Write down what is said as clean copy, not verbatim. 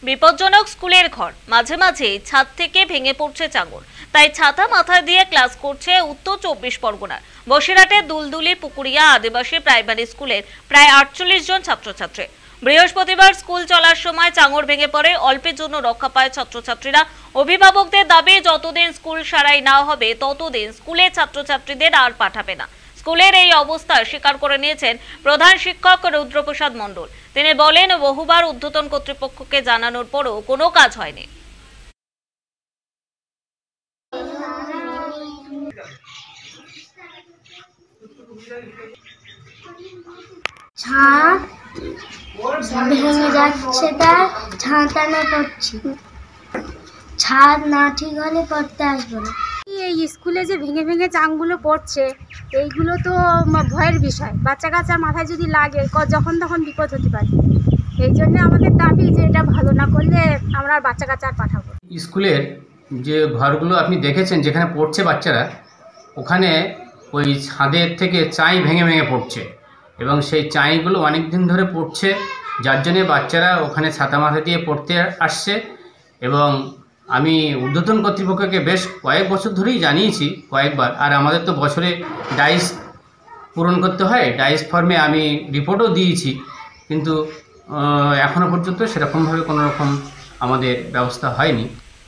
বিপজ্জনক স্কুলের ঘর, মাঝে মাঝে ছাদ থেকে ভেঙে পড়ছে চাঙড়। তাই ছাতা মাথায় দিয়ে ক্লাস করছে উত্তর 24 পরগনার বসিরহাটের দুলদুলি পুকুরিয়া আদিবাসী প্রাইমারি স্কুলের প্রায় 48 জন ছাত্রছাত্রী। বৃহস্পতিবার স্কুল চলার সময় চাঙড় ভেঙে পড়ে, অল্পের জন্য রক্ষা পায় ছাত্রছাত্রীরা। অভিভাবকদের দাবি, যতদিন স্কুল সারাই না হবে ততদিন স্কুলের ছাত্রছাত্রীদের আর পাঠাবে না। স্কুলের এই অবস্থা স্বীকার করে নিয়েছেন প্রধান শিক্ষক রুদ্রপ্রসাদ মণ্ডল। তিনি বলেন, বহুবার ঊর্ধ্বতন কর্তৃপক্ষকে জানানোর পরও কোনো কাজ হয়নি। ছাদ ভেঙে যাচ্ছে, তার ছাতানো করছি। ছাদ না ঠিক হলে পড়তে আসবো না। এই স্কুলে যে ভেঙে ভেঙে চাংগুলো পড়ছে, এইগুলো তো ভয়ের বিষয়। বাচ্চা কাচ্চার মাথায় যদি লাগে যখন তখন বিপদ হতে পারে। এই জন্য আমাদের দাবি যে এটা ভালো না করলে আমরা বাচ্চা কাচ্চা পাঠাবো। স্কুলের যে ঘরগুলো আপনি দেখেছেন যেখানে পড়ছে বাচ্চারা, ওখানে ওই ছাদের থেকে চাই ভেঙে ভেঙে পড়ছে এবং সেই চাইগুলো অনেক দিন ধরে পড়ছে, যার জন্যে বাচ্চারা ওখানে ছাতা মাথা দিয়ে পড়তে আসছে। এবং আমি ঊর্ধ্বতন কর্তৃপক্ষকে বেশ কয়েক বছর ধরেই জানিয়েছি, কয়েকবার। আর আমাদের তো বছরে ডাইস পূরণ করতে হয়, ডাইস ফর্মে আমি রিপোর্টও দিয়েছি, কিন্তু এখনও পর্যন্ত সেরকমভাবে কোনো রকম আমাদের ব্যবস্থা হয়নি।